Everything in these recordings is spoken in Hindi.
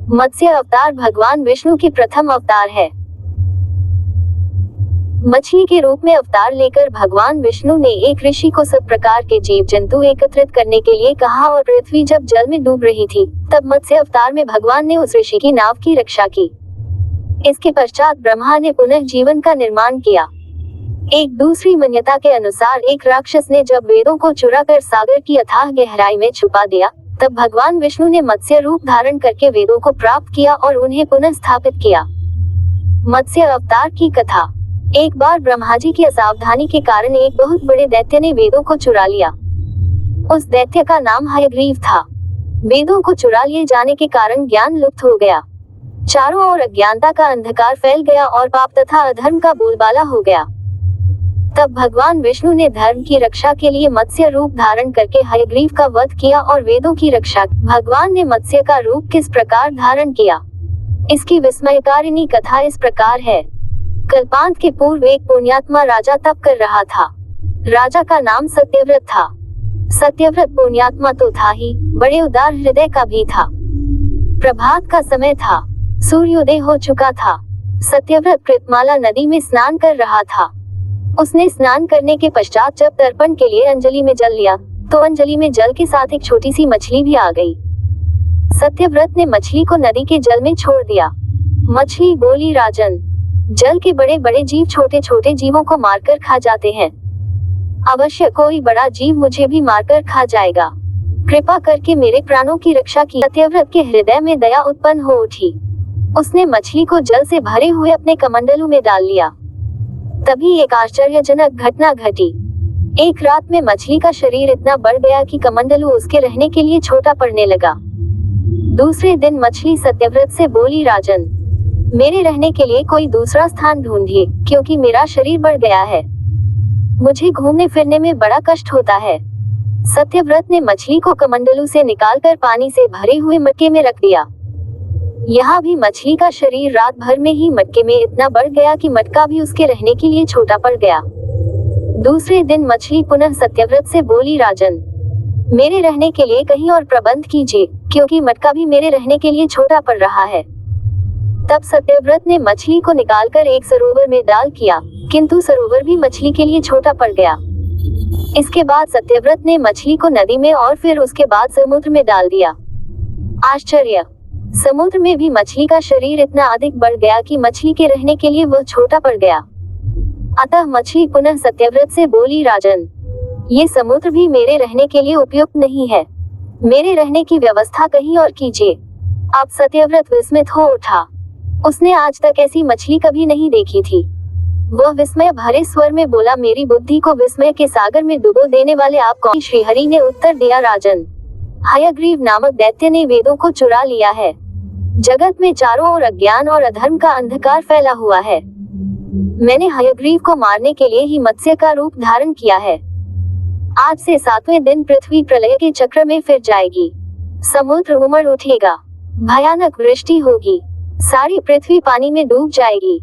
मत्स्य अवतार भगवान विष्णु की प्रथम अवतार है। मछली के रूप में अवतार लेकर भगवान विष्णु ने एक ऋषि को सब प्रकार के जीव जंतु एकत्रित करने के लिए कहा और पृथ्वी जब जल में डूब रही थी तब मत्स्य अवतार में भगवान ने उस ऋषि की नाव की रक्षा की। इसके पश्चात ब्रह्मा ने पुनः जीवन का निर्माण किया। एक दूसरी मान्यता के अनुसार एक राक्षस ने जब वेदों को चुरा कर सागर की अथाह गहराई में छुपा दिया तब भगवान विष्णु ने मत्स्य रूप धारण करके वेदों को प्राप्त किया और उन्हें पुनः स्थापित किया। मत्स्य अवतार की कथा। एक बार ब्रह्मा जी की असावधानी के कारण एक बहुत बड़े दैत्य ने वेदों को चुरा लिया। उस दैत्य का नाम हयग्रीव था। वेदों को चुरा लिए जाने के कारण ज्ञान लुप्त हो गया। चारों ओर अज्ञानता का अंधकार फैल गया और पाप तथा अधर्म का बोलबाला हो गया। तब भगवान विष्णु ने धर्म की रक्षा के लिए मत्स्य रूप धारण करके हयग्रीव का वध किया और वेदों की रक्षा। भगवान ने मत्स्य का रूप किस प्रकार धारण किया, इसकी विस्मयकारिणी कथा इस प्रकार है। कल्पांत के पूर्व एक पुण्यात्मा राजा तप कर रहा था। राजा का नाम सत्यव्रत था। सत्यव्रत पुण्यात्मा तो था ही, बड़े उदार हृदय का भी था। प्रभात का समय था, सूर्योदय हो चुका था। सत्यव्रत कृतमाला नदी में स्नान कर रहा था। उसने स्नान करने के पश्चात जब तर्पण के लिए अंजलि में जल लिया तो अंजलि में जल के साथ एक छोटी सी मछली भी आ गई। सत्यव्रत ने मछली को नदी के जल में छोड़ दिया। मछली बोली, राजन, जल के बड़े बड़े जीव छोटे छोटे जीवों को मारकर खा जाते हैं। अवश्य कोई बड़ा जीव मुझे भी मारकर खा जाएगा। कृपा करके मेरे प्राणों की रक्षा की। सत्यव्रत के हृदय में दया उत्पन्न हो उठी। उसने मछली को जल से भरे हुए अपने कमंडलू में डाल लिया। तभी एक आश्चर्यजनक घटना घटी। एक रात में मछली का शरीर इतना बढ़ गया कि कमंडलू उसके रहने के लिए छोटा पड़ने लगा। दूसरे दिन मछली सत्यव्रत से बोली, राजन, मेरे रहने के लिए कोई दूसरा स्थान ढूंढिए, क्योंकि मेरा शरीर बढ़ गया है। मुझे घूमने फिरने में बड़ा कष्ट होता है। सत्यव्रत ने मछली को कमंडलू से निकालकर पानी से भरे हुए मटके में रख दिया। यहाँ भी मछली का शरीर रात भर में ही मटके में इतना बढ़ गया कि मटका भी उसके रहने के लिए छोटा पड़ गया। दूसरे दिन मछली पुनः सत्यव्रत से बोली, राजन, मेरे रहने के लिए कहीं और प्रबंध कीजिए, क्योंकि मटका भी मेरे रहने के लिए छोटा पड़ रहा है। तब सत्यव्रत ने मछली को निकालकर एक सरोवर में डाल किया, किंतु सरोवर भी मछली के लिए छोटा पड़ गया। इसके बाद सत्यव्रत ने मछली को नदी में और फिर उसके बाद समुद्र में डाल दिया। आश्चर्य! समुद्र में भी मछली का शरीर इतना अधिक बढ़ गया कि मछली के रहने के लिए वह छोटा पड़ गया। अतः मछली पुनः सत्यव्रत से बोली, राजन, ये समुद्र भी मेरे रहने के लिए उपयुक्त नहीं है। मेरे रहने की व्यवस्था कहीं और कीजिए। अब सत्यव्रत विस्मित हो उठा। उसने आज तक ऐसी मछली कभी नहीं देखी थी। वह विस्मय भरे स्वर में बोला, मेरी बुद्धि को विस्मय के सागर में डुबो देने वाले आप कौन? श्रीहरि ने उत्तर दिया, राजन, हयग्रीव नामक दैत्य ने वेदों को चुरा लिया है। जगत में चारों ओर अज्ञान और अधर्म का अंधकार फैला हुआ है। मैंने हयग्रीव को मारने के लिए ही मत्स्य का रूप धारण किया है। आज से 7वें दिन पृथ्वी प्रलय के चक्र में फिर जाएगी। समुद्र उमड़ उठेगा, भयानक वृष्टि होगी, सारी पृथ्वी पानी में डूब जाएगी।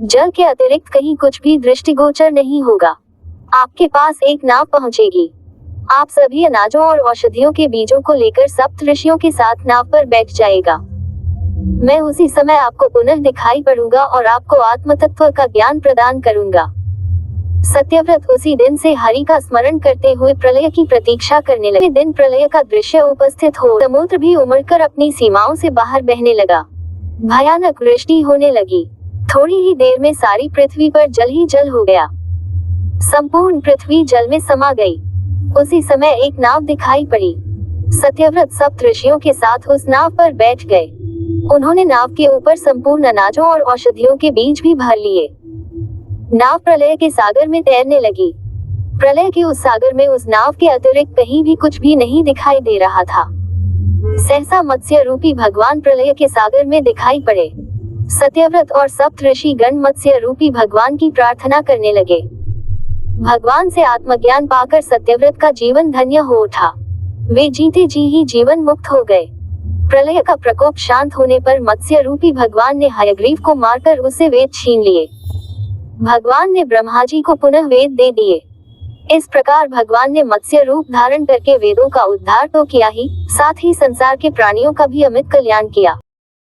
जल के अतिरिक्त कहीं कुछ भी दृष्टिगोचर नहीं होगा। आपके पास एक नाव पहुंचेगी। आप सभी अनाजों और औषधियों के बीजों को लेकर सप्त ऋषियों के साथ नाव पर बैठ जाएगा। मैं उसी समय आपको पुनः दिखाई पड़ूंगा और आपको आत्म तत्व का ज्ञान प्रदान करूंगा। सत्यव्रत उसी दिन से हरि का स्मरण करते हुए प्रलय की प्रतीक्षा करने लगे। दिन प्रलय का दृश्य उपस्थित हो समुद्र भी उमड़कर अपनी सीमाओं से बाहर बहने लगा। भयानक वृष्टि होने लगी। थोड़ी ही देर में सारी पृथ्वी पर जल ही जल हो गया। संपूर्ण पृथ्वी जल में समा गई। उसी समय एक नाव दिखाई पड़ी। सत्यव्रत सप्त ऋषियों के साथ उस नाव पर बैठ गए। उन्होंने नाव के ऊपर संपूर्ण अनाजों और औषधियों के बीज भी भर लिए। नाव प्रलय के सागर में तैरने लगी। प्रलय के उस सागर में उस नाव के अतिरिक्त कहीं भी कुछ भी नहीं दिखाई दे रहा था। सहसा मत्स्य रूपी भगवान प्रलय के सागर में दिखाई पड़े। सत्यव्रत और सप्त ऋषि गण मत्स्य रूपी भगवान की प्रार्थना करने लगे। भगवान से आत्मज्ञान पाकर सत्यव्रत का जीवन धन्य हो उठा। वे जीते जी ही जीवन मुक्त हो गए। प्रलय का प्रकोप शांत होने पर मत्स्य रूपी भगवान ने हयग्रीव को मारकर उससे वेद छीन लिए। भगवान ने ब्रह्मा जी को पुनः वेद दे दिए। इस प्रकार भगवान ने मत्स्य रूप धारण करके वेदों का उद्धार तो किया ही, साथ ही संसार के प्राणियों का भी अमित कल्याण किया।